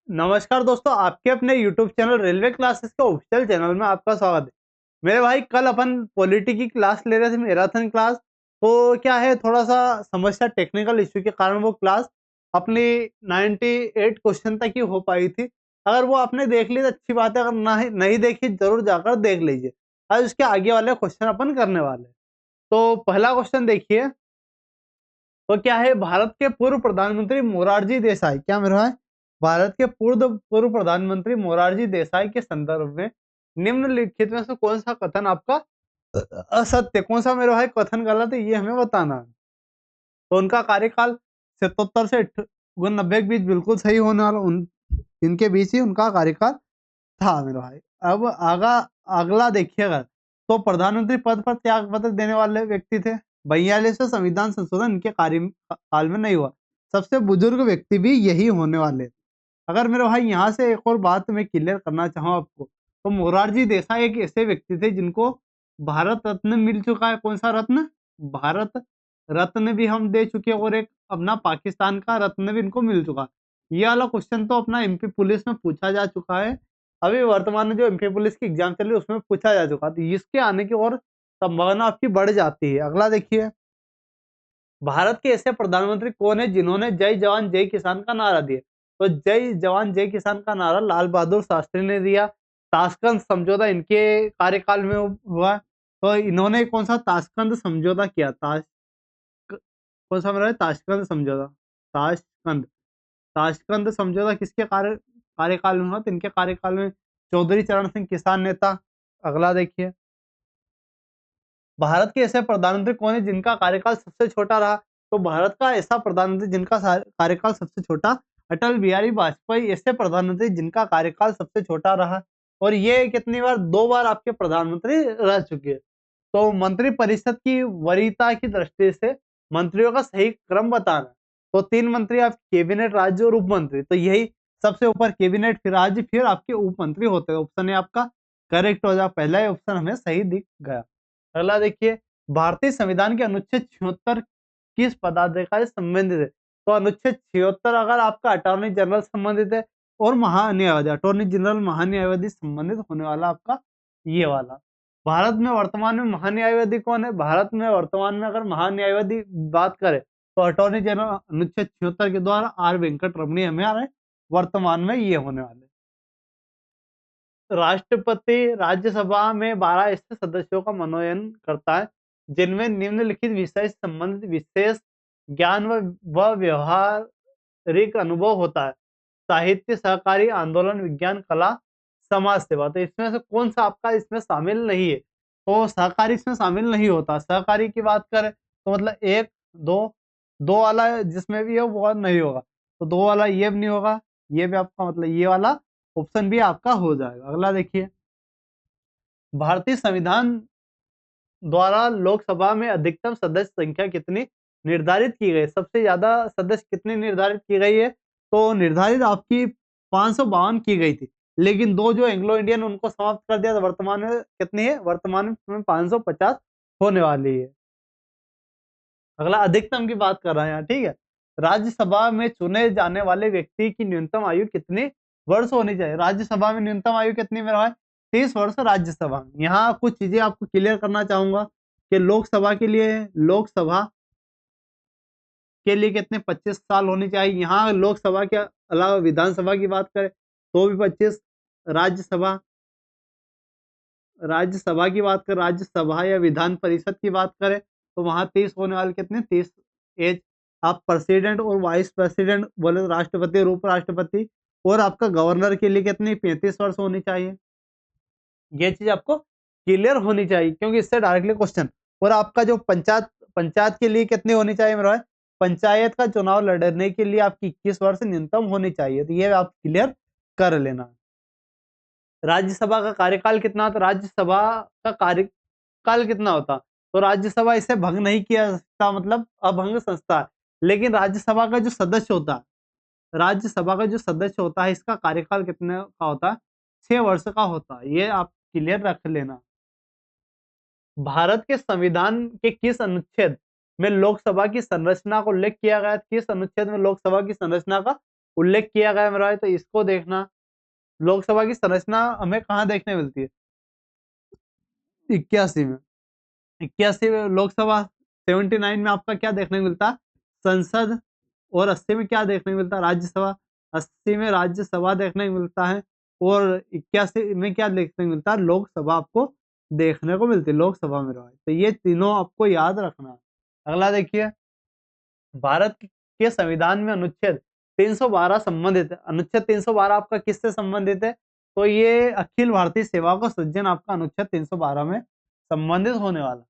नमस्कार दोस्तों, आपके अपने YouTube चैनल रेलवे क्लासेस के ऑफिशियल चैनल में आपका स्वागत है। मेरे भाई कल अपन पॉलिटी की क्लास ले रहे थे, मैराथन क्लास। तो क्या है, थोड़ा-सा समस्या टेक्निकल इश्यू के कारण वो क्लास अपनी 98 क्वेश्चन तक ही हो पाई थी। अगर वो आपने देख ली तो अच्छी बात है, अगर नहीं देखी ज़रूर जाकर देख लीजिए। आज उसके आगे वाले क्वेश्चन अपन करने वाले हैं। तो पहला क्वेश्चन देखिए, तो क्या है, भारत के पूर्व प्रधानमंत्री मोरारजी देसाई, क्या मेरा भाई? भारत के पूर्व पूर्व प्रधानमंत्री मोरारजी देसाई के संदर्भ में निम्नलिखित में से कौन सा कथन आपका असत्य, कौन सा मेरे भाई कथन गलत है, ये हमें बताना है। तो उनका कार्यकाल 77 से 89 के बीच बिल्कुल सही होने वाला, उन इनके बीच ही उनका कार्यकाल था मेरे भाई। अब अगला देखिएगा, तो प्रधानमंत्री पद पर त्याग पत्र देने वाले व्यक्ति थे। 42वें संविधान संशोधन इनके काल में नहीं हुआ। सबसे बुजुर्ग व्यक्ति भी यही होने वाले। अगर मेरे भाई यहाँ से एक और बात मैं क्लियर करना चाहूँ आपको, तो मोरारजी देसाई एक ऐसे व्यक्ति थे जिनको भारत रत्न मिल चुका है। कौन सा रत्न? भारत रत्न भी हम दे चुके हैं, और एक अपना पाकिस्तान का रत्न भी इनको मिल चुका है। ये वाला क्वेश्चन तो अपना एमपी पुलिस में पूछा जा चुका है। अभी वर्तमान में जो एमपी पुलिस की एग्जाम चल रही है उसमें पूछा जा चुका है, तो इसके आने की और संभावना आपकी बढ़ जाती है। अगला देखिए, भारत के ऐसे प्रधानमंत्री कौन है जिन्होंने जय जवान जय किसान का नारा दिया? तो जय जवान जय किसान का नारा लाल बहादुर शास्त्री ने दिया। ताशकंद समझौता इनके कार्यकाल में हुआ। तो इन्होंने कौन सा ताशकंद समझौता किया? कौन सा मेरा है? ताशकंद समझौता। ताशकंद ताशकंद समझौता किसके कार्यकाल में हुआ? तो इनके कार्यकाल में चौधरी चरण सिंह, किसान नेता। अगला देखिए, भारत के ऐसे प्रधानमंत्री कौन है जिनका कार्यकाल सबसे छोटा रहा? तो भारत का ऐसा प्रधानमंत्री जिनका कार्यकाल सबसे छोटा, अटल बिहारी वाजपेयी ऐसे प्रधानमंत्री जिनका कार्यकाल सबसे छोटा रहा। और ये कितनी बार? 2 बार आपके प्रधानमंत्री रह चुके हैं। तो मंत्री परिषद की वरीयता की दृष्टि से मंत्रियों का सही क्रम बताना। तो 3 मंत्री आप कैबिनेट राज्य और उप मंत्री, तो यही सबसे ऊपर कैबिनेट, फिर राज्य, फिर आपके उप मंत्री होते हैं। ऑप्शन है आपका करेक्ट हो जाए, पहला ही ऑप्शन हमें सही दिख गया। अगला देखिए, भारतीय संविधान के अनुच्छेद 76 किस पदाधिकारी से संबंधित है? तो अनुच्छेद 76 अगर आपका अटॉर्नी जनरल संबंधित है, और महान्यायवादी, अटॉर्नी जनरल महान्यायवादी संबंधित होने वाला आपका ये वाला। भारत में वर्तमान में महान्यायवादी कौन है? भारत में वर्तमान में अगर महान्यायवादी बात करें तो अटॉर्नी जनरल अनुच्छेद 76 के द्वारा आर वेंकट रमणी हमारे वर्तमान में ये होने वाले। राष्ट्रपति राज्यसभा में 12 ऐसे सदस्यों का मनोनयन करता है जिनमें निम्नलिखित विषय से संबंधित विशेष ज्ञान व व्यवहारिक अनुभव होता है। साहित्य, सहकारी आंदोलन, विज्ञान, कला, समाज सेवा। तो इसमें से कौन सा आपका इसमें शामिल नहीं है? तो सहकारी इसमें शामिल नहीं होता। सहकारी की बात करें तो मतलब एक, दो, दो वाला जिसमें भी है वो नहीं होगा। तो दो वाला ये भी नहीं होगा, ये भी आपका मतलब ये वाला ऑप्शन भी आपका हो जाएगा। अगला देखिए, भारतीय संविधान द्वारा लोकसभा में अधिकतम सदस्य संख्या कितनी निर्धारित की गई? सबसे ज्यादा सदस्य कितनी निर्धारित की गई है? तो निर्धारित आपकी 552 की गई थी, लेकिन दो जो एंग्लो इंडियन उनको समाप्त कर दिया, तो वर्तमान में कितनी है? वर्तमान में 550 होने वाली है। अगला अधिकतम की बात कर रहे हैं यहाँ, ठीक है। राज्यसभा में चुने जाने वाले व्यक्ति की न्यूनतम आयु कितनी वर्ष होनी चाहिए? राज्यसभा में न्यूनतम आयु कितनी मेरा भाई? 30 वर्ष राज्यसभा में। यहाँ कुछ चीजें आपको क्लियर करना चाहूंगा कि लोकसभा के लिए कितने 25 साल होनी चाहिए। यहाँ लोकसभा के अलावा विधानसभा की बात करें तो भी 25। राज्यसभा राज्यसभा की बात करें, राज्यसभा या विधान परिषद की बात करें तो वहां 30 होने वाले, कितने? 30 एज। आप प्रेसिडेंट और वाइस प्रेसिडेंट बोले तो राष्ट्रपति और उपराष्ट्रपति, और आपका गवर्नर के लिए कितनी? 35 वर्ष होनी चाहिए। ये चीज आपको क्लियर होनी चाहिए क्योंकि इससे डायरेक्टली क्वेश्चन। और आपका जो पंचायत पंचायत के लिए कितनी होनी चाहिए मेरा भाई? पंचायत का चुनाव लड़ने के लिए आपकी 21 वर्ष न्यूनतम होनी चाहिए। तो ये आप क्लियर कर लेना। राज्यसभा का कार्यकाल कितना होता? राज्यसभा का कार्यकाल कितना होता? तो राज्यसभा इसे भंग नहीं किया जा सकता, मतलब अभंग संस्था है। लेकिन राज्यसभा का जो सदस्य होता है, इसका कार्यकाल कितने का होता है? 6 वर्ष का होता है। ये आप क्लियर रख लेना। भारत के संविधान के किस अनुच्छेद में लोकसभा की संरचना को उल्लेख किया गया है? किस अनुच्छेद में लोकसभा की संरचना का उल्लेख किया गया है मेरे भाई, तो इसको देखना। लोकसभा की संरचना हमें कहाँ देखने मिलती है? 81 में। 81 में लोकसभा, 79 में आपका क्या देखने को मिलता है? संसद। और 80 में क्या देखने को मिलता है? राज्यसभा। 80 में राज्यसभा देखने को मिलता है, और 81 में क्या देखने को मिलता है? लोकसभा आपको देखने को मिलती है, लोकसभा में भाई। तो ये तीनों आपको याद रखना है। अगला देखिए, भारत के संविधान में अनुच्छेद 312 संबंधित है। अनुच्छेद 312 आपका किससे संबंधित है? तो ये अखिल भारतीय सेवा का सृजन आपका अनुच्छेद 312 में संबंधित होने वाला।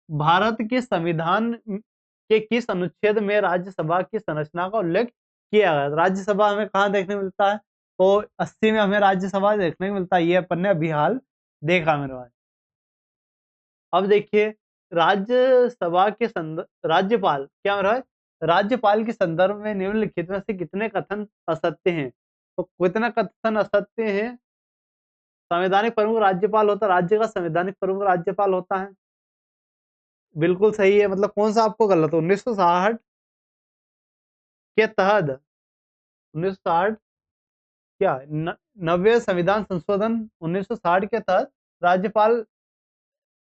भारत के संविधान के किस अनुच्छेद में राज्यसभा की संरचना का उल्लेख किया गया? राज्यसभा हमें कहाँ देखने को मिलता है? तो 80 में हमें राज्यसभा देखने को मिलता है। ये अपन ने अभी हाल देखा मेरे भाई। अब देखिए, राज्यसभा के राज्यपाल क्या मेरा भाई? राज्यपाल के संदर्भ में निम्नलिखित में से कितने कथन असत्य हैं? तो कितना कथन असत्य हैं? संवैधानिक प्रमुख राज्यपाल होता है, राज्य का संवैधानिक प्रमुख राज्यपाल होता है। बिल्कुल सही है। मतलब कौन सा आपको गलत हो? 1960 के तहत, 1960 क्या नव्य संविधान संशोधन 1960 के तहत राज्यपाल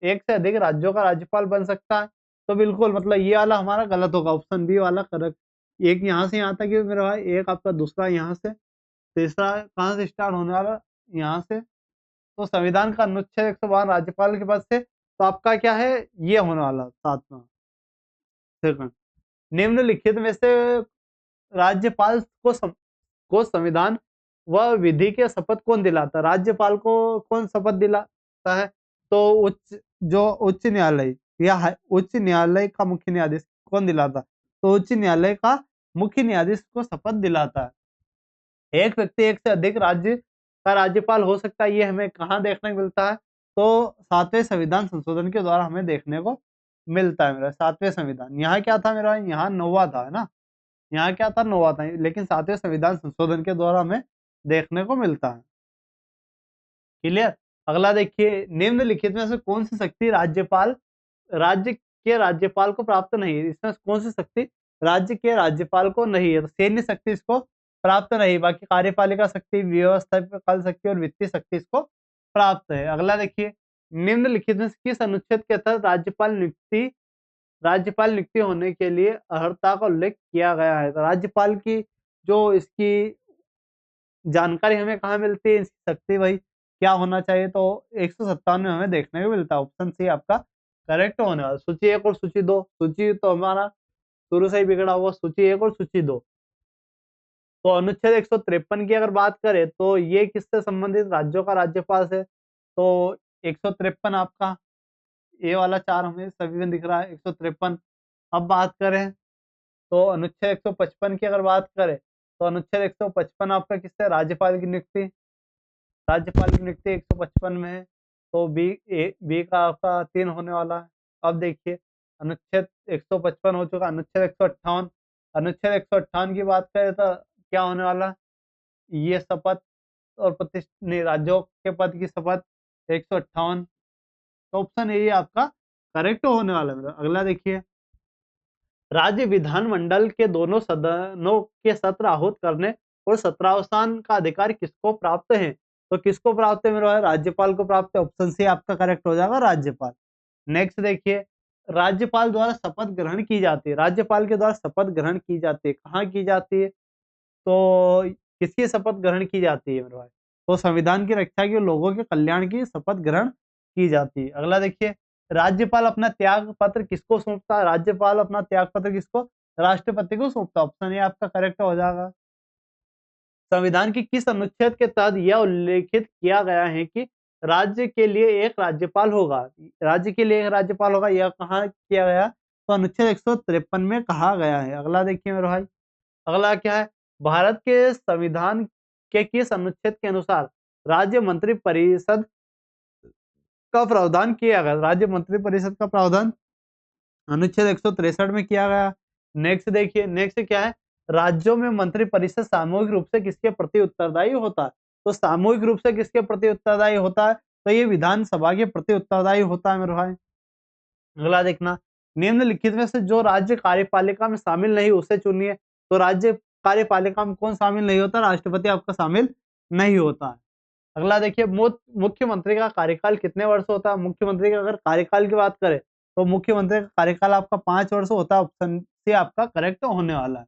एक से अधिक राज्यों का राज्यपाल बन सकता है। तो बिल्कुल मतलब ये वाला हमारा गलत होगा, ऑप्शन बी वाला करेक्ट। एक यहाँ से यहाँ तक है मेरा भाई, एक आपका दूसरा यहाँ से, तीसरा कहाँ से स्टार्ट होने वाला? यहाँ से। तो संविधान का अनुच्छेद 112 राज्यपाल के पद से, तो आपका क्या है? ये होने वाला सातवां। सेकंड, निम्नलिखित में से राज्यपाल को संविधान व विधि के शपथ कौन दिलाता है? राज्यपाल को कौन शपथ दिलाता है? तो उच्च न्यायालय या उच्च न्यायालय का मुख्य न्यायाधीश कौन दिलाता है? तो उच्च न्यायालय का मुख्य न्यायाधीश को शपथ दिलाता है। एक व्यक्ति एक से अधिक राज्य का राज्यपाल हो सकता है, ये हमें कहाँ देखने को मिलता है? तो 7वें संविधान संशोधन के द्वारा हमें देखने को मिलता है मेरा। 7वें संविधान, यहाँ क्या था मेरा? यहाँ 9वां था, है ना? यहाँ क्या था? 9वां था, लेकिन 7वें संविधान संशोधन के द्वारा हमें देखने को मिलता है। क्लियर? अगला देखिए, निम्नलिखित में से कौन सी शक्ति राज्य के राज्यपाल को प्राप्त नहीं है? इसमें कौन सी शक्ति राज्य के राज्यपाल को नहीं है? तो सैन्य शक्ति इसको प्राप्त नहीं, बाकी कार्यपालिका शक्ति, व्यवस्थापन शक्ति और वित्तीय शक्ति इसको प्राप्त है। अगला देखिए, निम्नलिखित में से किस अनुच्छेद के तहत राज्यपाल नियुक्ति होने के लिए अर्हता का उल्लेख किया गया है? तो राज्यपाल की जो इसकी जानकारी हमें कहाँ मिलती है? इसकी शक्ति भाई क्या होना चाहिए? तो 157 में हमें देखने को मिलता है। ऑप्शन सी आपका करेक्ट होने वाला। सूची 1 और सूची 2, सूची तो हमारा शुरू से ही बिगड़ा हुआ। सूची 1 और सूची 2, तो अनुच्छेद 153 की अगर बात करें तो ये किससे संबंधित? राज्यों का राज्यपाल से। तो 153 आपका ये वाला 4 हमें सभी में दिख रहा है, 153। अब बात करें तो अनुच्छेद 155 की अगर बात करें तो अनुच्छेद 155 आपका किससे? राज्यपाल की नियुक्ति। राज्यपाल की नियुक्ति 155 में है, तो बी का आपका 3 होने वाला है। अब देखिए, अनुच्छेद 155 हो चुका। अनुच्छेद 158, अनुच्छेद 158 की बात करें तो क्या होने वाला? ये शपथ और प्रतिष्ठा नहीं, राज्यों के पद की शपथ 158। तो ऑप्शन ए आपका करेक्ट होने वाला है मेरा। अगला देखिए, राज्य विधानमंडल के दोनों सदनों के सत्र आहूत करने और सत्रावसान का अधिकार किसको प्राप्त है? तो किसको प्राप्त है मेरा? राज्यपाल को प्राप्त है। ऑप्शन सी आपका करेक्ट हो जाएगा, राज्यपाल। नेक्स्ट देखिए, राज्यपाल द्वारा शपथ ग्रहण की जाती है। राज्यपाल के द्वारा शपथ ग्रहण की जाती है, कहाँ की जाती है? तो किसकी शपथ ग्रहण की जाती है मेरे भाई? तो संविधान की रक्षा की और लोगों के कल्याण की शपथ ग्रहण की जाती है। अगला देखिए, राज्यपाल अपना त्याग पत्र किसको सौंपता है? राज्यपाल अपना त्याग पत्र किसको? राष्ट्रपति को सौंपता है। ऑप्शन ए आपका करेक्ट हो जाएगा। संविधान की किस अनुच्छेद के तहत यह उल्लेखित किया गया है कि राज्य के लिए एक राज्यपाल होगा? राज्य के लिए एक राज्यपाल होगा, यह कहाँ किया गया? तो अनुच्छेद 153 में कहा गया है। अगला देखिए मेरे भाई, अगला क्या है? भारत के संविधान के किस अनुच्छेद के अनुसार राज्य मंत्री परिषद का प्रावधान किया गया? राज्य मंत्री परिषद का प्रावधान अनुच्छेद 163 में किया गया। नेक्स्ट देखिए, नेक्स्ट क्या है? राज्यों में मंत्री परिषद सामूहिक रूप से किसके प्रति उत्तरदायी होता है? तो सामूहिक रूप से किसके प्रति उत्तरदायी होता है? तो ये विधानसभा के प्रति उत्तरदायी होता है मेरे भाई। अगला देखना, निम्नलिखित में से जो राज्य कार्यपालिका में शामिल नहीं उसे चुनिए। तो राज्य कार्यपालिका में कौन शामिल नहीं होता? राष्ट्रपति आपका शामिल नहीं होता है। अगला देखिए, मुख्यमंत्री का कार्यकाल कितने वर्ष होता है? मुख्यमंत्री का अगर कार्यकाल की बात करें तो मुख्यमंत्री का कार्यकाल आपका 5 वर्ष होता है। ऑप्शन सी आपका करेक्ट होने वाला है।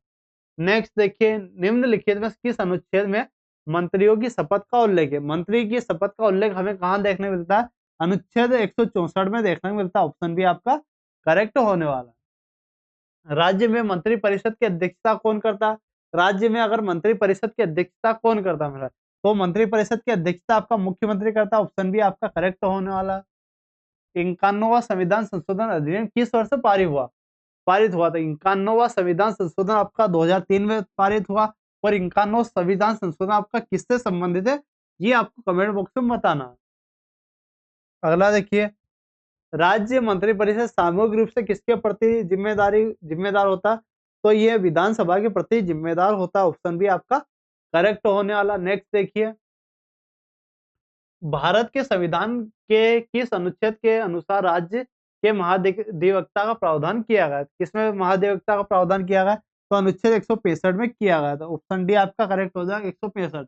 नेक्स्ट देखिए, निम्नलिखित में किस अनुच्छेद में मंत्रियों की शपथ का उल्लेख है? मंत्री की शपथ का उल्लेख हमें कहाँ देखने मिलता है? अनुच्छेद 164 में देखने को मिलता है। ऑप्शन बी आपका करेक्ट होने वाला है। राज्य में मंत्री परिषद की अध्यक्षता कौन करता है? राज्य में अगर मंत्री परिषद की अध्यक्षता कौन करता है मेरा, तो मंत्री परिषद की अध्यक्षता आपका मुख्यमंत्री करता है। ऑप्शन बी आपका करेक्ट होने वाला है। 51वां संविधान संशोधन अधिनियम किस वर्ष पारित हुआ था? 51वां संविधान संशोधन आपका 2003 में पारित हुआ। और 51वां संविधान संशोधन आपका किससे संबंधित है, ये आपको कमेंट बॉक्स में बताना है। अगला देखिए, राज्य मंत्रिपरिषद सामूहिक रूप से किसके प्रति जिम्मेदार होता है? तो ये विधानसभा के प्रति जिम्मेदार होता है। ऑप्शन बी आपका करेक्ट होने वाला। नेक्स्ट देखिए, भारत के संविधान के किस अनुच्छेद के अनुसार राज्य के महाधिवक्ता का प्रावधान किया गया? किसमें महाधिवक्ता का प्रावधान किया गया? तो अनुच्छेद 165 में किया गया था। ऑप्शन डी आपका करेक्ट हो जाएगा, 165।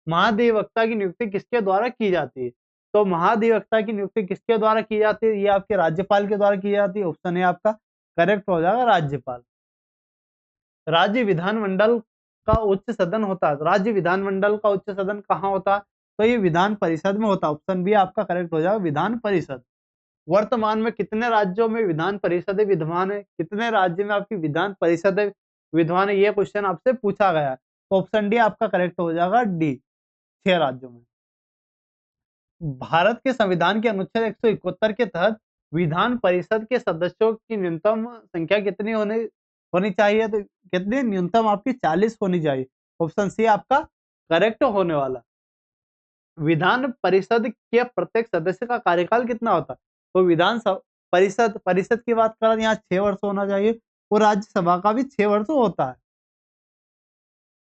महाधिवक्ता की नियुक्ति किसके द्वारा की जाती है? तो महाधिवक्ता की नियुक्ति किसके द्वारा की जाती है? ये आपके राज्यपाल के द्वारा की जाती है। ऑप्शन ए आपका करेक्ट हो जाएगा, राज्यपाल। राज्य विधानमंडल का उच्च सदन होता है। राज्य विधानमंडल का उच्च सदन कहाँ होता है? तो ये विधान परिषद में होता है। ऑप्शन बी आपका करेक्ट हो जाएगा, विधान परिषद। वर्तमान में कितने राज्यों में विधान परिषद विद्यमान है? कितने राज्य में आपकी विधान परिषद विद्यमान है? ये क्वेश्चन आपसे पूछा गया है। तो ऑप्शन डी आपका करेक्ट हो जाएगा, डी, 6 राज्यों में। भारत के संविधान के अनुच्छेद 171 के तहत विधान परिषद के सदस्यों की न्यूनतम संख्या कितनी होनी चाहिए? तो कितनी? न्यूनतम आपकी 40 होनी चाहिए। ऑप्शन सी आपका करेक्ट होने वाला। विधान परिषद के प्रत्येक सदस्य का कार्यकाल कितना होता है? तो विधान परिषद की बात करें, यहाँ 6 वर्ष होना चाहिए। और राज्यसभा का भी 6 वर्ष होता है।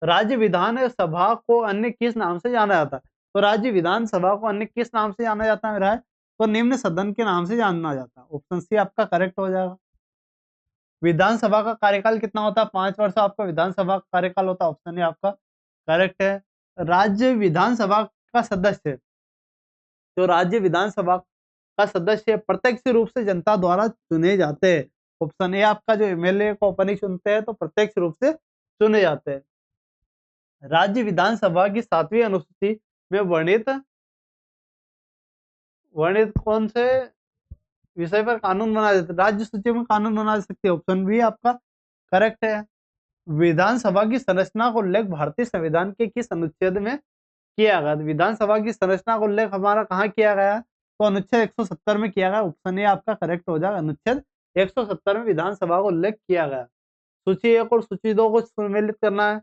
राज्य विधानसभा को अन्य किस नाम से जाना जाता है? तो राज्य विधानसभा को अन्य किस नाम से जाना जाता है मेरा? तो निम्न सदन के नाम से जाना जाता है। ऑप्शन सी आपका करेक्ट हो जाएगा। विधानसभा का कार्यकाल कितना होता है? 5 वर्ष आपका विधानसभा का कार्यकाल होता है। ऑप्शन ए आपका करेक्ट है। राज्य विधानसभा का सदस्य, जो राज्य विधानसभा का सदस्य प्रत्यक्ष रूप से जनता द्वारा चुने जाते हैं। ऑप्शन ए आपका, जो एमएलए को अपन ही चुनते हैं, तो प्रत्यक्ष रूप से चुने जाते हैं। राज्य विधानसभा की 7वीं अनुसूची में वर्णित कौन से विषय पर कानून बनाए जाते? राज्य सूची में कानून बना सकते हैं। ऑप्शन बी आपका करेक्ट है। विधानसभा की संरचना का उल्लेख भारतीय संविधान के किस अनुच्छेद में किया गया? विधानसभा की संरचना का उल्लेख हमारा कहाँ किया गया? तो अनुच्छेद 170 में किया गया। ऑप्शन ए आपका करेक्ट हो जाएगा, अनुच्छेद 170 में विधानसभा का उल्लेख किया गया। सूची 1 और सूची 2 को सम्मिलित करना है।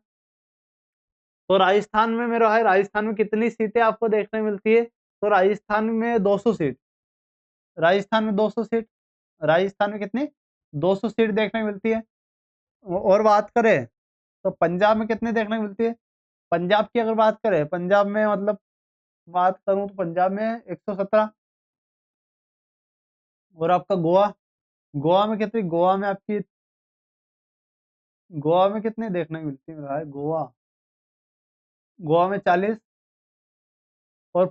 तो राजस्थान में मेरा है, राजस्थान में कितनी सीटें आपको देखने मिलती है? तो राजस्थान में 200 सीट। राजस्थान में 200 सीट। राजस्थान में कितनी? 200 सीट देखने मिलती है। और बात करें तो पंजाब में कितने देखने को मिलती है? पंजाब की अगर बात करें, पंजाब में मतलब बात करूं तो पंजाब में 117। और आपका गोवा में कितनी? गोवा में कितने देखने को मिलती है? गोवा में 40। और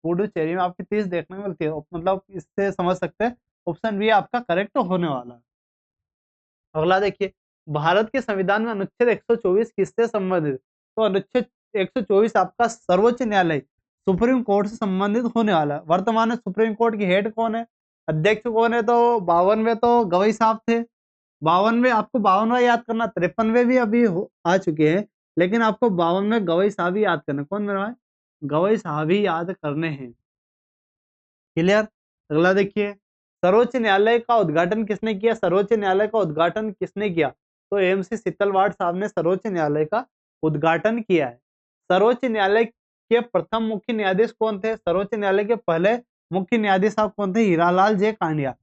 पुडुचेरी में आपकी 30 देखने को मिलती है। मतलब इससे समझ सकते हैं ऑप्शन बी आपका करेक्ट होने वाला है। अगला देखिए, भारत के संविधान में अनुच्छेद 124 किससे संबंधित? तो अनुच्छेद 124 आपका सर्वोच्च न्यायालय, सुप्रीम कोर्ट से संबंधित होने वाला है। वर्तमान में सुप्रीम कोर्ट की हेड कौन है? अध्यक्ष कौन है? तो 52वें तो गवई साहब थे। 52वें आपको 52वां याद करना, 53वें भी अभी आ चुके हैं, लेकिन आपको 52वें गवई साहब ही याद करना। कौन मेरा है? गवई साहब ही याद करने हैं। क्लियर? अगला देखिए, सर्वोच्च न्यायालय का उद्घाटन किसने किया? सर्वोच्च न्यायालय का उद्घाटन किसने किया? तो एमसी सितलवाड़ साहब ने सर्वोच्च न्यायालय का उद्घाटन किया है। सर्वोच्च न्यायालय के प्रथम मुख्य न्यायाधीश कौन थे? सर्वोच्च न्यायालय के पहले मुख्य न्यायाधीश साहब कौन थे? हीरालाल जे कानिया।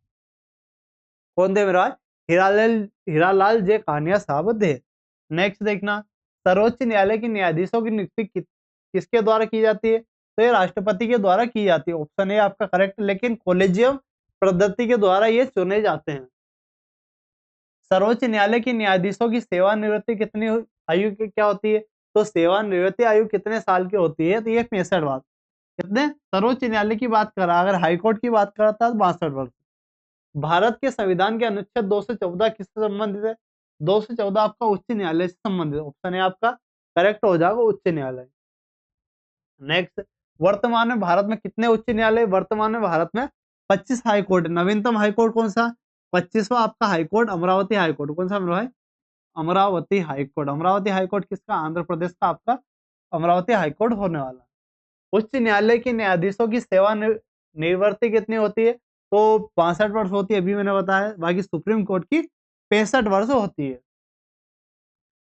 कौन थे मेरा? हीरालाल जे कानिया साहब थे। नेक्स्ट देखना, सर्वोच्च न्यायालय के न्यायाधीशों की नियुक्ति किसके द्वारा की जाती है? तो ये राष्ट्रपति के द्वारा की जाती है। ऑप्शन ए आपका करेक्ट, लेकिन कॉलेजियम पद्धति के द्वारा ये चुने जाते हैं। सर्वोच्च न्यायालय के न्यायाधीशों की सेवानिवृत्ति कितनी आयु की क्या होती है? तो सेवानिवृत्ति आयु कितने साल की होती है? तो ये 65 वर्ष। कितने? सर्वोच्च न्यायालय की बात कर रहा, अगर हाई कोर्ट की बात करता है तो 62 वर्ष। भारत के संविधान के अनुच्छेद 214 किससे संबंधित है? 214 आपका उच्च न्यायालय से संबंधित है। ऑप्शन है आपका करेक्ट हो जाएगा उच्च न्यायालय। नेक्स्ट, वर्तमान में भारत में कितने उच्च न्यायालय? वर्तमान में भारत में 25 हाई कोर्ट। नवीनतम हाई कोर्ट कौन सा? 25वां आपका high court Amravati high court. कौन सा मेरा भाई? Amravati high court. Amravati high court किसका? आंध्र प्रदेश का आपका अमरावती हाई कोर्ट होने वाला। उच्च न्यायालय के न्यायाधीशों की सेवा निवृत्ति कितनी होती है? तो 65 वर्ष होती है, अभी मैंने बताया। बाकी सुप्रीम कोर्ट की 65 वर्ष होती है।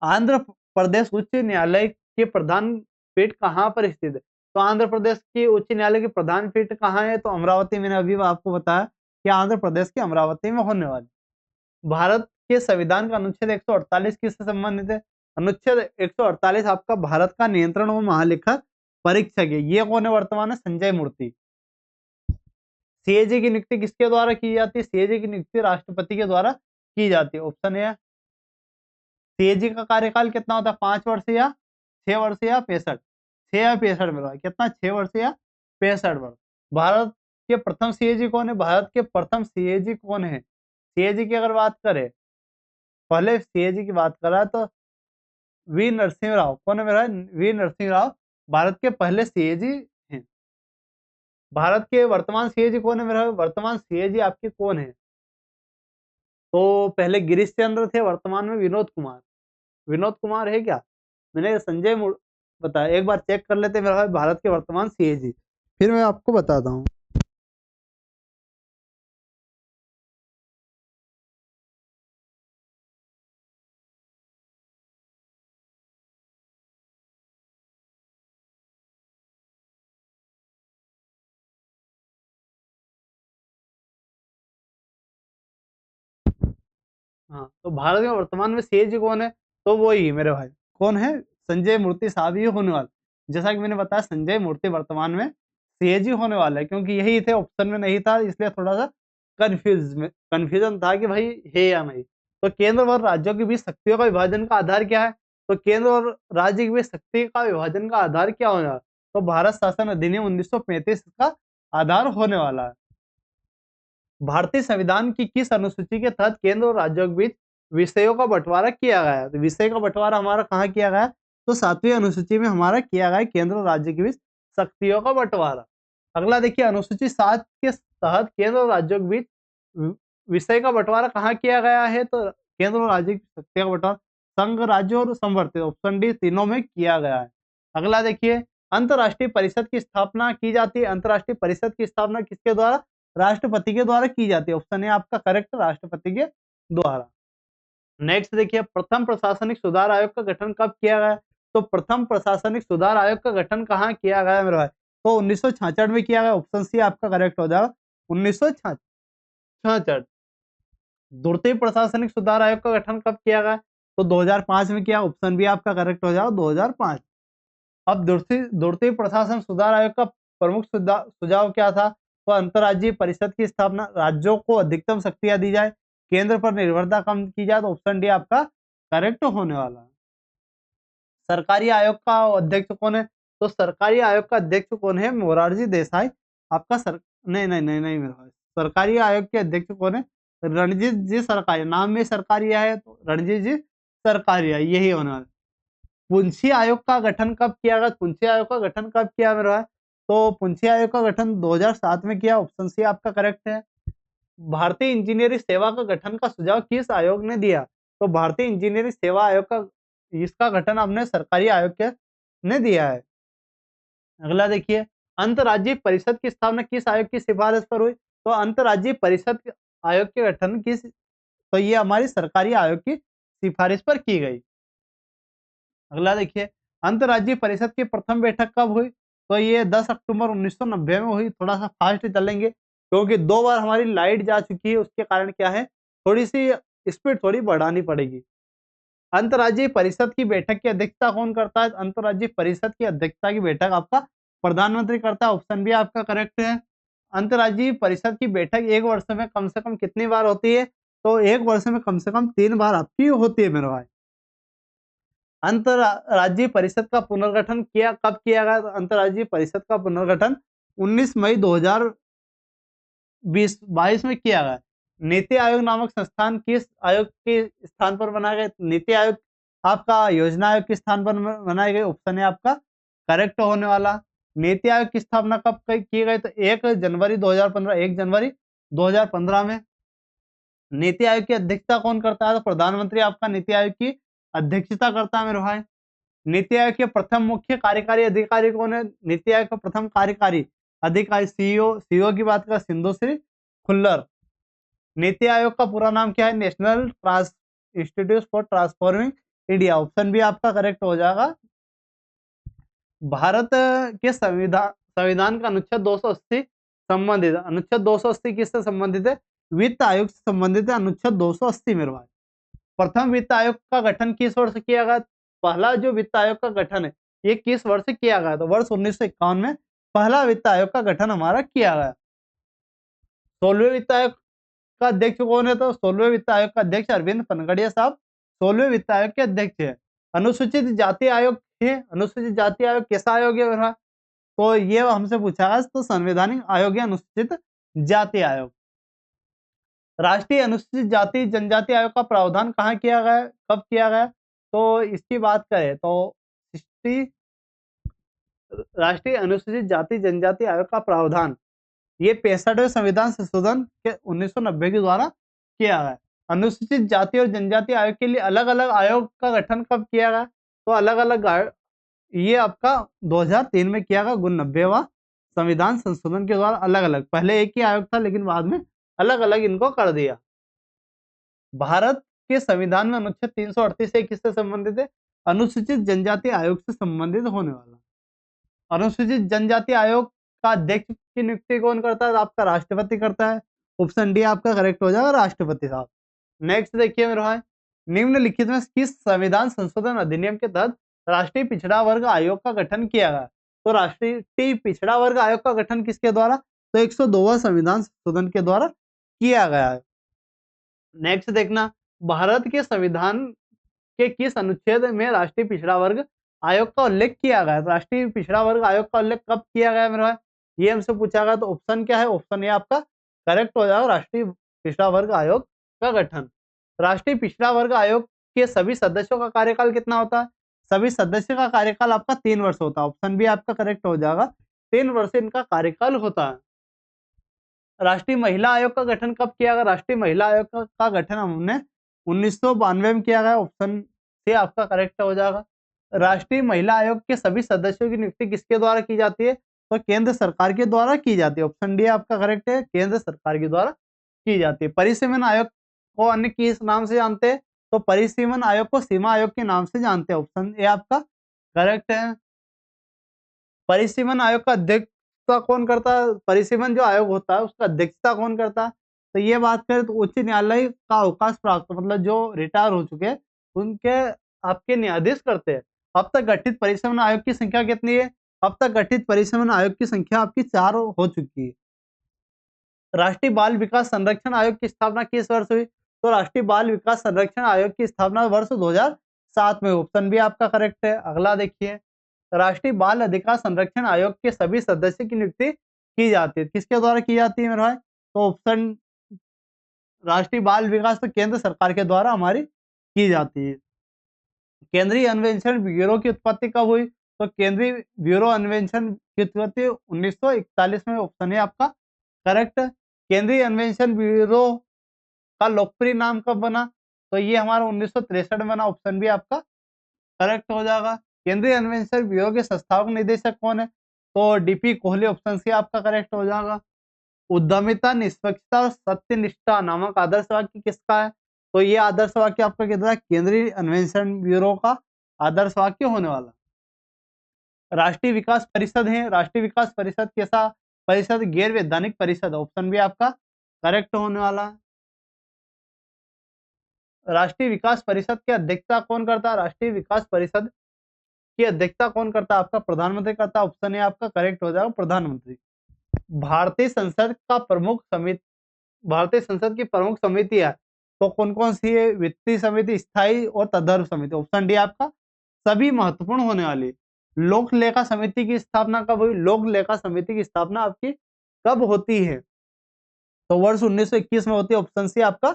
आंध्र प्रदेश उच्च न्यायालय के प्रधान पीठ कहाँ पर स्थित है? तो आंध्र प्रदेश की उच्च न्यायालय की प्रधान पीठ कहाँ है? तो अमरावती। मैंने अभी आपको बताया कि आंध्र प्रदेश के अमरावती में होने वाली। भारत के संविधान का अनुच्छेद 148 किससे संबंधित है? अनुच्छेद 148 आपका भारत का नियंत्रण व महालेखा परीक्षक है। ये कौन है वर्तमान में? संजय मूर्ति। सीएजी की नियुक्ति किसके द्वारा की जाती है? सीएजी की नियुक्ति राष्ट्रपति के द्वारा की जाती है। ऑप्शन है सीएजी का कार्यकाल कितना होता है? 5 वर्ष या 6 वर्ष या 65? 6 या 65 में रहा कितना? 6 वर्ष या 65 वर्ष। भारत के प्रथम सीएजी कौन है? भारत के प्रथम सीएजी कौन है? सीएजी की अगर बात करें, पहले सीएजी की बात करा तो वी नरसिंह राव। कौन है मेरा? वी नरसिंह राव भारत के पहले सीएजी हैं। भारत के वर्तमान सीएजी कौन है मेरा? वर्तमान सीएजी आपके कौन है? तो पहले गिरीश चंद्र थे, वर्तमान में विनोद कुमार। विनोद कुमार है क्या? मैंने बताया। एक बार चेक कर लेते हैं मेरा भाई भारत के वर्तमान सीएजी, फिर मैं आपको बताता हूँ। हाँ, तो भारत में वर्तमान में सीएजी कौन है? तो वही मेरे भाई कौन है? संजय मूर्ति साहब ही होने वाले। जैसा कि मैंने बताया संजय मूर्ति वर्तमान में सीएजी होने वाला है, क्योंकि यही थे, ऑप्शन में नहीं था, इसलिए थोड़ा सा कंफ्यूजन था कि भाई है या नहीं। तो केंद्र और राज्यों के बीच शक्तियों का विभाजन का आधार क्या है? तो केंद्र और राज्य के बीच शक्ति का विभाजन का आधार क्या होगा? तो भारत शासन अधिनियम 1935 का आधार होने वाला है। भारतीय संविधान की किस अनुसूची के तहत केंद्र और राज्यों के बीच विषयों का बंटवारा किया गया है? तो विषय का बंटवारा हमारा कहाँ किया गया है? तो 7वीं अनुसूची में हमारा किया गया है केंद्र और राज्य के बीच शक्तियों का बंटवारा। अगला देखिए, अनुसूची 7 के तहत केंद्र और राज्यों के बीच विषय का बंटवारा कहाँ किया गया है? तो केंद्र और राज्य की शक्तियों का बंटवारा संघ, राज्य और संवर्धित, ऑप्शन डी, तीनों में किया गया है। अगला देखिए, अंतर्राष्ट्रीय परिषद की स्थापना की जाती है। अंतर्राष्ट्रीय परिषद की स्थापना किसके द्वारा? राष्ट्रपति के द्वारा की जाती है। ऑप्शन है आपका करेक्ट, राष्ट्रपति के द्वारा। नेक्स्ट देखिए, प्रथम प्रशासनिक सुधार आयोग का गठन कब किया गया? तो प्रथम प्रशासनिक सुधार आयोग का गठन कहाँ किया गया मेरे भाई? तो 1966 में किया गया। ऑप्शन सी आपका करेक्ट हो जाएगा, 1966। द्वितीय प्रशासनिक सुधार आयोग का गठन कब किया गया? तो 2005 में किया। ऑप्शन बी आपका करेक्ट हो जाएगा, 2005। अब द्वितीय प्रशासन सुधार आयोग का प्रमुख सुझाव क्या था? तो अंतर्राज्यीय परिषद की स्थापना, राज्यों को अधिकतम शक्तियां दी जाए, केंद्र पर निर्भरता कम की जाए। तो ऑप्शन डी आपका करेक्ट होने वाला है। सरकारी आयोग का अध्यक्ष कौन है? तो सरकारी आयोग का अध्यक्ष कौन है? मोरारजी देसाई। आपका नहीं नहीं नहीं नहीं मेरा भाई, सरकारी आयोग के अध्यक्ष कौन है? रणजीत जी सरकारिया। नाम में सरकारिया है तो रणजीत जी सरकारिया, यही होने वाला। पुंछी आयोग का गठन कब किया गया? पुंछी आयोग का गठन कब किया मेरा भाई? तो पुंछी आयोग का गठन 2007 में किया। ऑप्शन सी आपका करेक्ट है। भारतीय इंजीनियरिंग सेवा का गठन का सुझाव किस आयोग ने दिया? तो भारतीय इंजीनियरिंग सेवा आयोग का इसका गठन आपने सरकारी आयोग के ने दिया है। अगला देखिए, अंतर्राज्यीय परिषद की स्थापना किस आयोग की सिफारिश पर हुई? तो अंतर्राज्यीय परिषद आयोग के गठन किस, तो ये हमारी सरकारी आयोग की सिफारिश पर की गई। अगला देखिए, अंतर्राज्यीय परिषद की प्रथम बैठक कब हुई? तो ये 10 अक्टूबर 1990 में हुई। थोड़ा सा फास्ट चलेंगे क्योंकि 2 बार हमारी लाइट जा चुकी है, उसके कारण क्या है, थोड़ी सी स्पीड थोड़ी बढ़ानी पड़ेगी। अंतर्राज्यीय परिषद की बैठक की अध्यक्षता कौन करता है? अंतर्राज्यीय परिषद की अध्यक्षता की बैठक आपका प्रधानमंत्री करता है। ऑप्शन बी आपका करेक्ट है। अंतर्राज्यीय परिषद की बैठक एक वर्ष में कम से कम कितनी बार होती है? तो एक वर्ष में कम से कम 3 बार आपकी होती है मेरे भाई। अंतर्राज्यीय परिषद का पुनर्गठन कब किया गया? तो अंतर्राज्यीय परिषद का पुनर्गठन 19 मई 2022 में किया गया। नीति आयोग नामक संस्थान किस आयोग के स्थान पर बनाया गया? नीति आयोग आपका योजना आयोग के स्थान पर बनाया गया। ऑप्शन है आपका करेक्ट होने वाला। नीति आयोग की स्थापना कब की गई? तो 1 जनवरी 2015 में। नीति आयोग की अध्यक्षता कौन करता है? तो प्रधानमंत्री आपका नीति आयोग की अध्यक्षता करता है मेरे भाई। नीति आयोग के प्रथम मुख्य कार्यकारी अधिकारी कौन है? नीति आयोग का प्रथम कार्यकारी अधिकारी सीईओ की बात करें सिंधुश्री खुल्लर। नीति आयोग का पूरा नाम क्या है? National institute for transforming India. Option भी आपका करेक्ट हो जाएगा। भारत के संविधान का अनुच्छेद 280 संबंधित है। अनुच्छेद 280 किससे संबंधित है? वित्त आयोग से संबंधित है अनुच्छेद 280 मेरे भाई। प्रथम वित्त आयोग का गठन किस वर्ष किया गया? पहला जो वित्त आयोग का गठन है ये किस वर्ष किया गया? तो वर्ष 1951 में पहला वित्त आयोग का गठन हमारा किया गया। 16वें वित्त आयोग का अध्यक्ष कौन है? तो 16वें वित्त आयोग का अध्यक्ष अरविंद पनगड़िया साहब 16वें वित्त आयोग के अध्यक्ष है। अनुसूचित जाति आयोग है। अनुसूचित जाति आयोग कैसा आयोग है मेरा? तो ये हमसे पूछा गया तो संवैधानिक आयोग है अनुसूचित जाति आयोग। राष्ट्रीय अनुसूचित जाति जनजाति आयोग का प्रावधान कहाँ किया गया? कब किया गया? तो इसकी बात करें तो 60 राष्ट्रीय अनुसूचित जाति जनजाति आयोग का प्रावधान ये 65वें संविधान संशोधन के 1990 के द्वारा किया गया। अनुसूचित जाति और जनजाति आयोग के लिए अलग अलग आयोग का गठन कब किया गया? तो अलग अलग ये आपका 2003 में किया गया। 90वां संविधान संशोधन के द्वारा अलग अलग, पहले एक ही आयोग था लेकिन बाद में अलग अलग इनको कर दिया। भारत के संविधान में अनुच्छेद 338 किससे संबंधित है? अनुसूचित जनजाति आयोग से संबंधित होने वाला। अनुसूचित जनजाति आयोग का अध्यक्ष की नियुक्ति कौन करता है? आपका राष्ट्रपति करता है। ऑप्शन डी आपका करेक्ट हो जाएगा, राष्ट्रपति साहब। नेक्स्ट देखिए मेरे भाई, निम्नलिखित में किस संविधान संशोधन अधिनियम के तहत राष्ट्रीय पिछड़ा वर्ग आयोग का गठन किया गया? तो राष्ट्रीय पिछड़ा वर्ग आयोग का गठन किसके द्वारा? तो 102वां संविधान संशोधन के द्वारा किया गया है। नेक्स्ट देखना, भारत के संविधान के किस अनुच्छेद में राष्ट्रीय पिछड़ा वर्ग आयोग का उल्लेख किया गया? राष्ट्रीय पिछड़ा वर्ग आयोग का उल्लेख कब किया गया मेरा भाई? ये हमसे पूछा गया। तो ऑप्शन क्या है? ऑप्शन ए आपका करेक्ट हो जाएगा, राष्ट्रीय पिछड़ा वर्ग आयोग का गठन। राष्ट्रीय पिछड़ा वर्ग आयोग के सभी सदस्यों का कार्यकाल कितना होता है? सभी सदस्यों का कार्यकाल आपका 3 वर्ष होता है। ऑप्शन बी आपका करेक्ट हो जाएगा, 3 वर्ष इनका कार्यकाल होता है। राष्ट्रीय महिला आयोग का गठन कब किया गया? राष्ट्रीय महिला आयोग का गठन हमने 1992 में किया गया। ऑप्शन सी आपका करेक्ट हो जाएगा। राष्ट्रीय महिला आयोग के सभी सदस्यों की नियुक्ति किसके द्वारा की जाती है? तो केंद्र सरकार के द्वारा की जाती है। ऑप्शन डी आपका करेक्ट है, केंद्र सरकार के द्वारा की जाती है। परिसीमन आयोग को अन्य किस नाम से जानते हैं? तो परिसीमन आयोग को सीमा आयोग के नाम से जानते हैं। ऑप्शन ए आपका करेक्ट है। परिसीमन आयोग का अध्यक्षता कौन करता है? परिसीमन जो आयोग होता है उसका अध्यक्षता कौन करता है? तो ये बात करें तो उच्च न्यायालय का अवकाश प्राप्त मतलब जो रिटायर हो चुके हैं उनके आपके न्यायाधीश करते हैं। अब तक गठित परिसीमन आयोग की संख्या कितनी है? अब तक गठित परिसीमन आयोग की संख्या आपकी 4 हो चुकी है। राष्ट्रीय बाल विकास संरक्षण आयोग की स्थापना किस वर्ष हुई? तो राष्ट्रीय बाल विकास संरक्षण आयोग की स्थापना वर्ष 2007 में। ऑप्शन बी आपका करेक्ट है। अगला देखिए, राष्ट्रीय बाल अधिकार संरक्षण आयोग के सभी सदस्य की नियुक्ति की जाती है। किसके द्वारा की जाती है मेरे भाई? तो ऑप्शन राष्ट्रीय बाल विकास तो केंद्र सरकार के द्वारा हमारी की जाती है। केंद्रीय अन्वेषण ब्यूरो की उत्पत्ति कब हुई? तो केंद्रीय ब्यूरो अन्वेषण की उत्पत्ति 1941 में। ऑप्शन है आपका करेक्ट। केंद्रीय अन्वेषण ब्यूरो का लोकप्रिय नाम कब बना? तो ये हमारा 1963 में बना। ऑप्शन बी आपका करेक्ट हो जाएगा। केंद्रीय अन्वेषण ब्यूरो के संस्थापक निदेशक कौन है? तो डीपी कोहली। ऑप्शन सी आपका करेक्ट हो जाएगा। उद्यमिता, निष्पक्षता और सत्यनिष्ठा नामक आदर्श वाक्य किसका है? तो ये आदर्श वाक्य आपका कितना है? केंद्रीय अन्वेषण ब्यूरो का आदर्श वाक्य होने वाला। राष्ट्रीय विकास परिषद है। राष्ट्रीय विकास परिषद कैसा परिषद? गैर वैधानिक परिषद। ऑप्शन बी आपका करेक्ट होने वाला। राष्ट्रीय विकास परिषद की अध्यक्षता कौन करता है? राष्ट्रीय विकास परिषद की अध्यक्षता कौन करता है? आपका प्रधानमंत्री करता है। ऑप्शन ए आपका करेक्ट हो जाएगा, प्रधानमंत्री। भारतीय संसद का प्रमुख समिति भारतीय संसद की प्रमुख समिति है तो कौन कौन सी है? वित्तीय समिति, स्थायी और तदर्थ समिति। ऑप्शन डी आपका सभी महत्वपूर्ण होने वाली। लोक लेखा समिति की स्थापना कब हुई? लोक लेखा समिति की स्थापना आपकी कब होती है? तो वर्ष 1921 में होती है। ऑप्शन सी आपका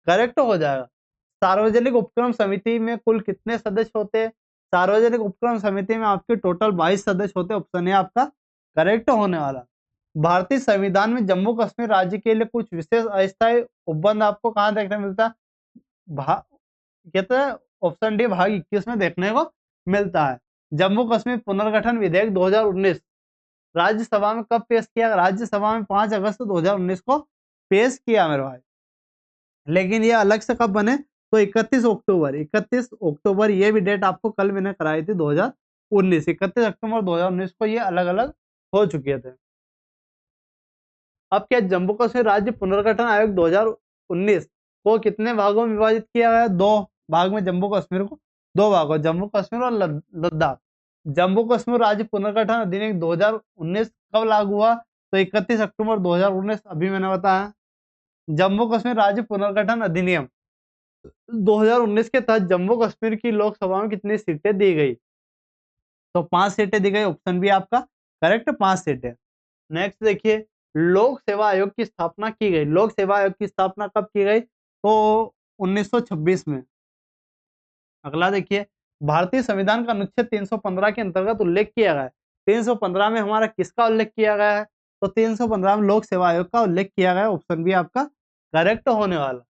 करेक्ट हो जाएगा। सार्वजनिक उपक्रम समिति में कुल कितने सदस्य होते हैं? सार्वजनिक उपक्रम समिति में आपके टोटल 22 सदस्य होते हैं। ऑप्शन ए आपका करेक्ट होने वाला। भारतीय संविधान में जम्मू कश्मीर राज्य के लिए कुछ विशेष अस्थायी उपबंध आपको कहाँ देखने मिलता है? भा कहते हैं ऑप्शन डी भाग 21 में देखने को मिलता है। जम्मू कश्मीर पुनर्गठन विधेयक 2019 राज्यसभा में कब पेश किया? राज्यसभा में 5 अगस्त 2019 को पेश किया मेरे भाई। लेकिन ये अलग से कब बने? तो 31 अक्टूबर ये भी डेट आपको कल मैंने कराई थी 2019। 31 अक्टूबर 2019 को ये अलग अलग हो चुके थे। अब क्या जम्मू कश्मीर राज्य पुनर्गठन आयोग 2019 को कितने भागों में विभाजित किया गया? 2 भाग में जम्मू कश्मीर को, 2 भागों, जम्मू कश्मीर और लद्दाख। जम्मू कश्मीर राज्य पुनर्गठन अधिनियम 2019 कब लागू हुआ? तो 31 अक्टूबर 2019, अभी मैंने बताया। जम्मू कश्मीर राज्य पुनर्गठन अधिनियम 2019 के तहत जम्मू कश्मीर की लोकसभा में कितनी सीटें दी गई? तो 5 सीटें दी गई। ऑप्शन बी आपका करेक्ट, 5 सीटें। नेक्स्ट देखिए, लोक सेवा आयोग की स्थापना की गई। लोक सेवा आयोग की स्थापना कब की गई? तो 1926 में। अगला देखिए, भारतीय संविधान का अनुच्छेद 315 के अंतर्गत उल्लेख किया गया है। 315 में हमारा किसका उल्लेख किया गया है? तो 315 में लोक सेवा आयोग का उल्लेख किया गया है। ऑप्शन बी आपका करेक्ट होने वाला।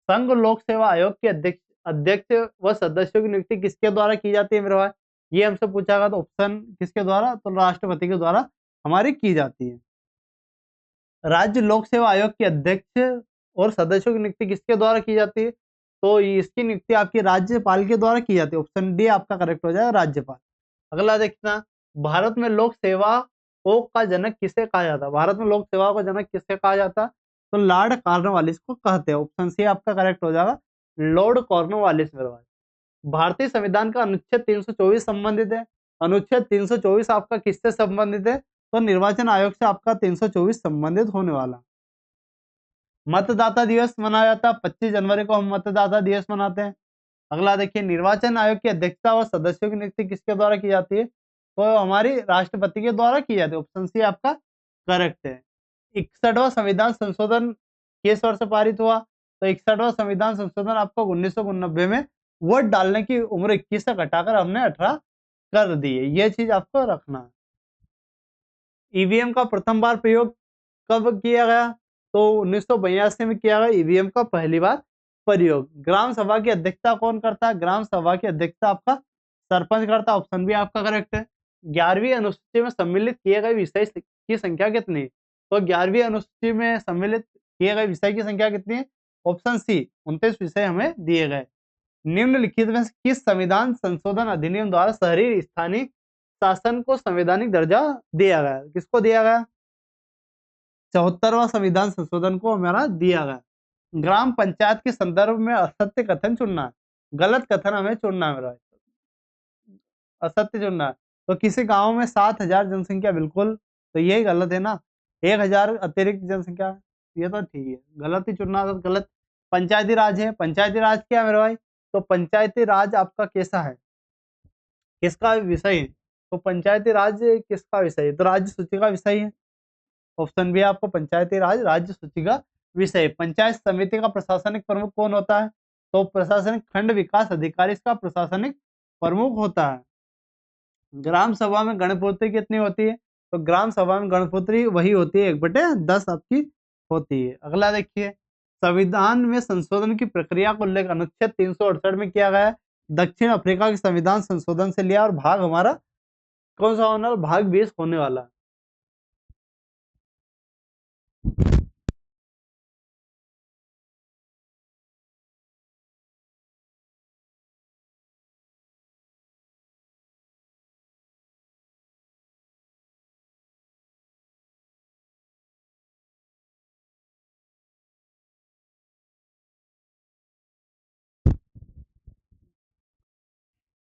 संघ लोक सेवा आयोग के अध्यक्ष अध्यक्ष व सदस्यों की नियुक्ति किसके द्वारा की जाती है मेरे भाई? ये हमसे पूछा गया। तो ऑप्शन किसके द्वारा? तो राष्ट्रपति के द्वारा हमारी की जाती है। राज्य लोक सेवा आयोग के अध्यक्ष और सदस्यों की नियुक्ति किसके द्वारा की जाती है? तो इसकी नियुक्ति आपकी राज्यपाल के द्वारा की जाती है। ऑप्शन डी आपका करेक्ट हो जाएगा, राज्यपाल। अगला देखना, भारत में लोक सेवा का जनक किसे कहा जाता है? भारत में लोक सेवा का जनक किसे कहा जाता है? तो लॉर्ड कॉर्नवालिस को कहते हैं। ऑप्शन सी आपका करेक्ट हो जाएगा, लॉर्ड कॉर्नवालिस मेरे भाई। भारतीय संविधान का अनुच्छेद 324 संबंधित है। अनुच्छेद 324 आपका किससे संबंधित है? तो निर्वाचन आयोग से आपका 324 संबंधित होने वाला। मतदाता दिवस मनाया जाता है 25 जनवरी को, हम मतदाता दिवस मनाते हैं। अगला देखिए, निर्वाचन आयोग की अध्यक्षता और सदस्यों की नियुक्ति किसके द्वारा की जाती है? तो हमारी राष्ट्रपति के द्वारा की जाती है। ऑप्शन सी आपका करेक्ट है। 61वां संविधान संशोधन किस वर्ष पारित हुआ? तो 61वां संविधान संशोधन आपको 1990 में वोट डालने की उम्र 21 से घटाकर हमने 18 कर दी है। ये चीज आपको रखना है। ईवीएम का प्रथम बार प्रयोग कब किया गया? तो 1982 में किया गया ईवीएम का पहली बार प्रयोग। ग्राम सभा की अध्यक्षता कौन करता है? ग्राम सभा की अध्यक्षता आपका सरपंच करता है। ऑप्शन बी आपका करेक्ट है। 11वीं अनुसूची में सम्मिलित किए गए विषय की संख्या कितनी? तो 11वीं अनुसूची में सम्मिलित किए गए विषय की संख्या कितनी है? ऑप्शन सी 29 विषय हमें दिए गए। निम्नलिखित में से किस संविधान संशोधन अधिनियम द्वारा शहरी स्थानीय शासन को संवैधानिक दर्जा दिया गया? किसको दिया गया? 74वां संविधान संशोधन को हमारा दिया गया। ग्राम पंचायत के संदर्भ में असत्य कथन चुनना है, गलत कथन हमें चुनना है मेरा, असत्य चुनना है। तो किसी गांव में 7,000 जनसंख्या, बिल्कुल तो यही गलत है ना। 1,000 अतिरिक्त जनसंख्या, ये तो ठीक है, गलत ही चुनना है, गलत। पंचायती राज है, पंचायती राज क्या है मेरे भाई? तो पंचायती राज आपका कैसा है, किसका विषय है? तो पंचायती राज किसका विषय है? तो राज्य सूची का विषय है। ऑप्शन बी आपको पंचायती राज राज्य सूची का विषय। पंचायत समिति का प्रशासनिक प्रमुख कौन होता है? तो प्रशासनिक खंड विकास अधिकारी इसका प्रशासनिक प्रमुख होता है। ग्राम सभा में गणपूर्ति कितनी होती है? तो ग्राम सभा में गणपूर्ति वही होती है, 1/10 आपकी होती है। अगला देखिए, संविधान में संशोधन की प्रक्रिया को उल्लेख अनुच्छेद 368 में किया गया है। दक्षिण अफ्रीका के संविधान संशोधन से लिया, और भाग हमारा कौन सा होना? भाग 20 होने वाला है।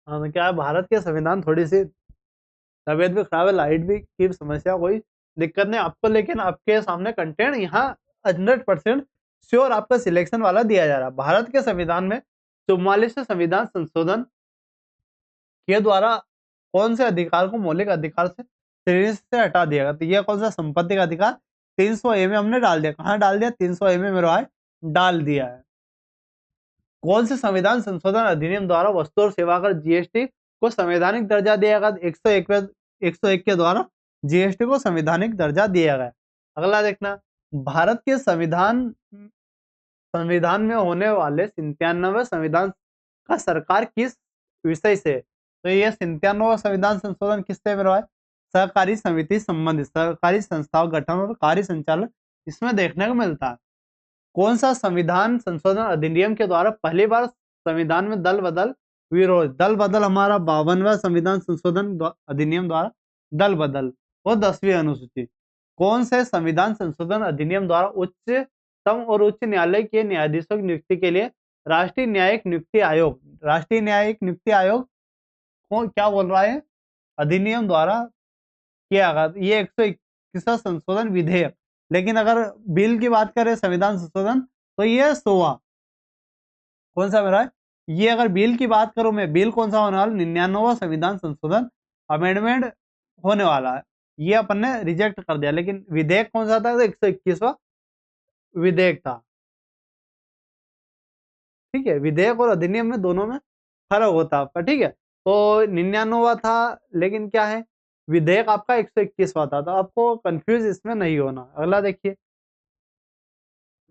हाँ, तो क्या है, भारत के संविधान थोड़ी सी तबीयत भी खराब है, लाइट भी की समस्या, कोई दिक्कत नहीं आपको, लेकिन आपके सामने कंटेंट यहाँ 100% श्योर आपका सिलेक्शन वाला दिया जा रहा है। भारत के संविधान में 44वें संविधान संशोधन के द्वारा कौन से अधिकार को मौलिक अधिकार से श्रेणी से हटा दिया गया? तो यह कौन सा संपत्ति का अधिकार? 300 ए में हमने डाल दिया। कहाँ डाल दिया? 300 ए में मेरे भाई डाल दिया है। कौन से संविधान संशोधन अधिनियम द्वारा वस्तु और सेवा कर जीएसटी को संवैधानिक दर्जा दिया गया? 101 के द्वारा जीएसटी को संवैधानिक दर्जा दिया गया। अगला देखना, भारत के संविधान में होने वाले 97वें संविधान का सरकार किस विषय से? तो ये 97वां संविधान संशोधन किससे मेरे भाई? सहकारी समिति संबंधित सहकारी संस्थाओं गठन और कार्य संचालन इसमें देखने को मिलता है। कौन सा संविधान संशोधन अधिनियम के द्वारा पहली बार संविधान में दल बदल विरोध? दल बदल हमारा 52वां संविधान संशोधन अधिनियम द्वारा दल बदल वो 10वीं अनुसूची। कौन से संविधान संशोधन अधिनियम द्वारा उच्चतम और उच्च न्यायालय के न्यायाधीशों की नियुक्ति के लिए राष्ट्रीय न्यायिक नियुक्ति आयोग को क्या बोल रहा है? अधिनियम द्वारा किया गया। ये 121वां संशोधन विधेयक। लेकिन अगर बिल की बात करें संविधान संशोधन तो ये 100वां। कौन सा मेरा है? ये अगर बिल की बात करूं मैं, बिल कौन सा होने वाला? 99वां संविधान संशोधन अमेंडमेंट होने वाला है। ये अपन ने रिजेक्ट कर दिया। लेकिन विधेयक कौन सा था? 121वां विधेयक था। ठीक है, विधेयक और अधिनियम में दोनों में फर्क होता है आपका। ठीक है, तो 99वां था, लेकिन क्या है, विधेयक आपका 121वां था। तो आपको कंफ्यूज इसमें नहीं होना। अगला देखिए,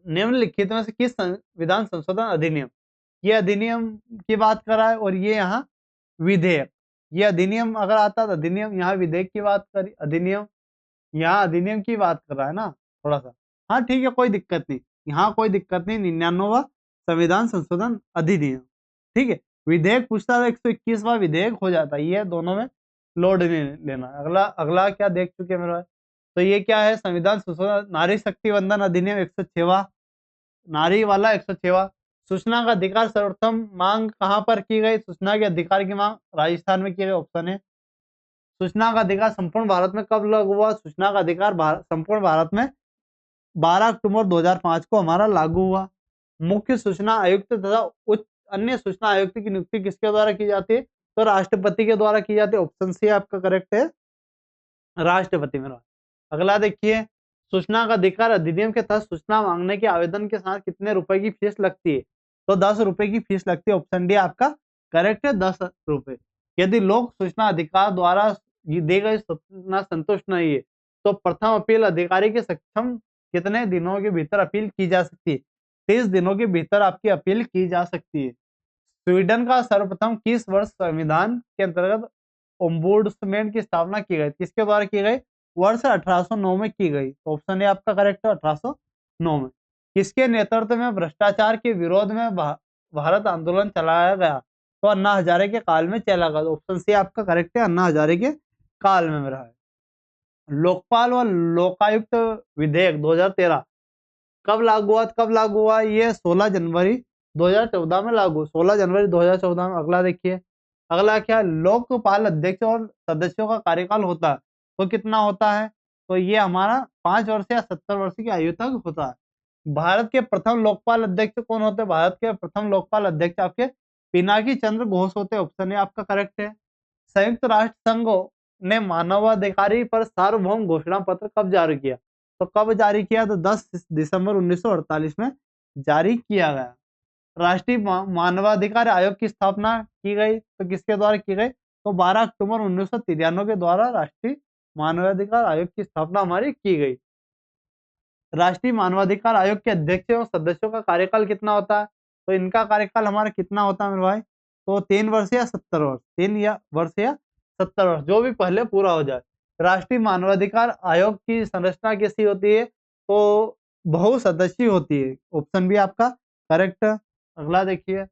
निम्नलिखित में से किस संविधान संशोधन अधिनियम, ये अधिनियम की बात कर रहा है और ये यहाँ विधेयक। ये अधिनियम अगर आता तो अधिनियम, यहाँ विधेयक की बात करी, अधिनियम यहाँ अधिनियम की बात कर रहा है ना थोड़ा सा। हाँ ठीक है, कोई दिक्कत नहीं, यहाँ कोई दिक्कत नहीं। 99वां संविधान संशोधन अधिनियम। ठीक है, विधेयक पूछता है 121वां विधेयक हो जाता है। ये दोनों में लोड नहीं लेना। अगला अगला क्या देख चुके हैं मेरे भाई? तो ये क्या है? संविधान संशोधन नारी शक्ति वंदन अधिनियम 106वां, नारी वाला 106वां। सूचना का अधिकार सर्वप्रथम मांग कहाँ पर की गई? सूचना के अधिकार की मांग राजस्थान में की गई। ऑप्शन है। सूचना का अधिकार संपूर्ण भारत में कब लागू हुआ? सूचना का अधिकार संपूर्ण भारत में 12 अक्टूबर 2005 को हमारा लागू हुआ। मुख्य सूचना आयुक्त तथा उच्च अन्य सूचना आयुक्त की नियुक्ति किसके द्वारा की जाती है? तो राष्ट्रपति के द्वारा की जाती है। ऑप्शन सी आपका करेक्ट है, राष्ट्रपति में। अगला देखिए, सूचना का अधिकार अधिनियम के तहत सूचना मांगने के आवेदन के साथ कितने रुपए की फीस लगती है? तो 10 रुपए की फीस लगती है। ऑप्शन डी आपका करेक्ट है, 10 रुपए। यदि लोक सूचना अधिकार द्वारा दी गई सूचना संतुष्ट नहीं है तो प्रथम अपील अधिकारी के सक्षम कितने दिनों के भीतर अपील की जा सकती है? 30 दिनों के भीतर आपकी अपील की जा सकती है। स्वीडन का सर्वप्रथम किस वर्ष संविधान के अंतर्गत ओम्बुड्समैन की स्थापना की गई? किसके द्वारा की गई? वर्ष 1809 में की गई। ऑप्शन ए आपका करेक्ट है, 1809 में। किसके नेतृत्व में भ्रष्टाचार के विरोध में भारत आंदोलन चलाया गया? तो अन्ना हजारे के काल में चला गया। ऑप्शन सी आपका करेक्ट है, अन्ना हजारे के काल में मेरा है। लोकपाल व लोकायुक्त विधेयक 2013 कब लागू हुआ? कब लागू हुआ? ये 16 जनवरी 2014 में लागू, 16 जनवरी 2014 में। अगला देखिए, अगला क्या? लोकपाल अध्यक्ष और सदस्यों का कार्यकाल होता है तो कितना होता है? तो ये हमारा 5 वर्ष या 70 वर्ष की आयु तक होता है। भारत के प्रथम लोकपाल अध्यक्ष कौन होते हैं? भारत के प्रथम लोकपाल अध्यक्ष आपके पिनाकी चंद्र घोष होते हैं। ऑप्शन ए आपका करेक्ट है। संयुक्त राष्ट्र संघ ने मानवाधिकारी पर सार्वभौम घोषणा पत्र कब जारी किया? तो कब जारी किया? तो 10 दिसंबर 1948 में जारी किया गया। राष्ट्रीय मानवाधिकार आयोग की स्थापना की गई तो किसके द्वारा की गई? तो 12 अक्टूबर 1993 के द्वारा राष्ट्रीय मानवाधिकार आयोग की स्थापना हमारी की गई। राष्ट्रीय मानवाधिकार आयोग के अध्यक्ष और सदस्यों का कार्यकाल कितना होता है? तो इनका कार्यकाल हमारा कितना होता है मेरे भाई? तो 3 वर्ष या 70 वर्ष, 3 या वर्ष या 70 वर्ष, जो भी पहले पूरा हो जाए। राष्ट्रीय मानवाधिकार आयोग की संरचना कैसी होती है? तो बहुसदस्यीय होती है। ऑप्शन बी आपका करेक्ट। अगला देखिए,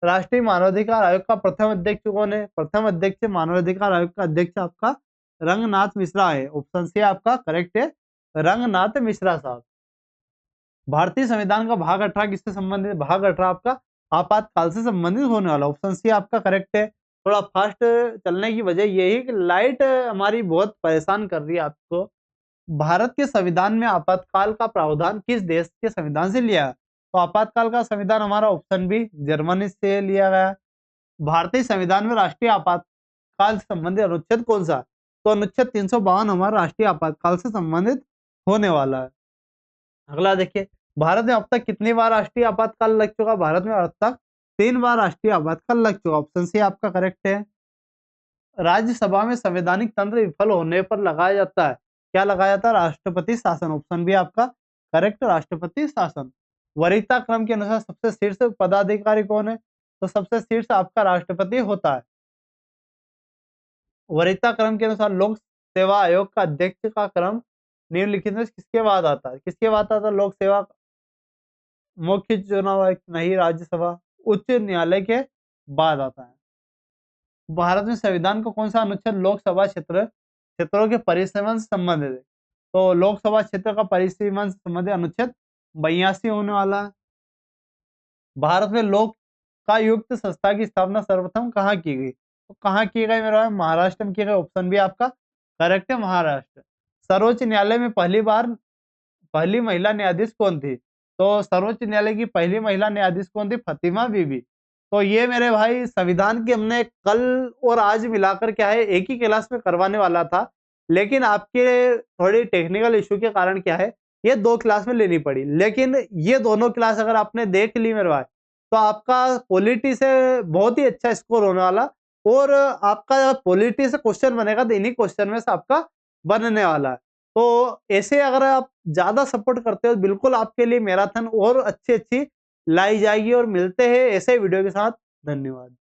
राष्ट्रीय मानवाधिकार आयोग का प्रथम अध्यक्ष कौन है? प्रथम अध्यक्ष मानवाधिकार आयोग का अध्यक्ष आपका रंगनाथ मिश्रा है। ऑप्शन सी आपका करेक्ट है, रंगनाथ मिश्रा साहब। भारतीय संविधान का भाग 18 किससे संबंधित है? भाग 18 आपका आपातकाल से संबंधित होने वाला। ऑप्शन सी आपका करेक्ट है। थोड़ा फास्ट चलने की वजह यही कि लाइट हमारी बहुत परेशान कर रही है आपको। भारत के संविधान में आपातकाल का प्रावधान किस देश के संविधान से लिया है? तो आपातकाल का संविधान हमारा ऑप्शन बी जर्मनी से लिया गया है। भारतीय संविधान में राष्ट्रीय आपातकाल से संबंधित अनुच्छेद कौन सा है? तो अनुच्छेद 352 हमारा राष्ट्रीय आपातकाल से संबंधित होने वाला है। अगला देखिए, भारत में अब तक कितनी बार राष्ट्रीय आपातकाल लग चुका? भारत में अब तक 3 बार राष्ट्रीय आपातकाल लग चुका। ऑप्शन सी आपका करेक्ट है। राज्यसभा में संवैधानिक तंत्र विफल होने पर लगाया जाता है, क्या लगाया जाता है? राष्ट्रपति शासन। ऑप्शन बी आपका करेक्ट, राष्ट्रपति शासन। वरीयता क्रम के अनुसार सबसे शीर्ष पदाधिकारी कौन है? तो सबसे शीर्ष आपका राष्ट्रपति होता है। वरीयता क्रम के अनुसार लोक सेवा आयोग का अध्यक्ष का क्रम निम्नलिखित में किसके बाद आता है? किसके बाद आता है लोक सेवा? मुख्य चुनाव आयुक्त नहीं, राज्यसभा उच्च न्यायालय के बाद आता है। भारत में संविधान को कौन सा अनुच्छेद लोकसभा क्षेत्रों के परिसीमन से संबंधित है? तो लोकसभा क्षेत्र का परिसीमन से संबंधित अनुच्छेद 82 होने वाला है। भारत में लोकायुक्त संस्था की स्थापना सर्वप्रथम कहाँ की गई? तो कहाँ की गई मेरा? महाराष्ट्र में की गई। ऑप्शन भी आपका करेक्ट है, महाराष्ट्र। सर्वोच्च न्यायालय में पहली महिला न्यायाधीश कौन थी? तो सर्वोच्च न्यायालय की पहली महिला न्यायाधीश कौन थी? फातिमा बीबी। तो ये मेरे भाई संविधान की हमने कल और आज मिलाकर क्या है एक ही क्लास में करवाने वाला था, लेकिन आपके थोड़ी टेक्निकल इश्यू के कारण क्या है ये 2 क्लास में लेनी पड़ी। लेकिन ये दोनों क्लास अगर आपने देख ली मेरे भाई, तो आपका पॉलिटी से बहुत ही अच्छा स्कोर होने वाला और आपका पॉलिटी से क्वेश्चन बनेगा तो इन्हीं क्वेश्चन में से आपका बनने वाला है। तो ऐसे अगर आप ज़्यादा सपोर्ट करते हो बिल्कुल आपके लिए मैराथन और अच्छी-अच्छी लाई जाएगी और मिलते हैं ऐसे वीडियो के साथ। धन्यवाद।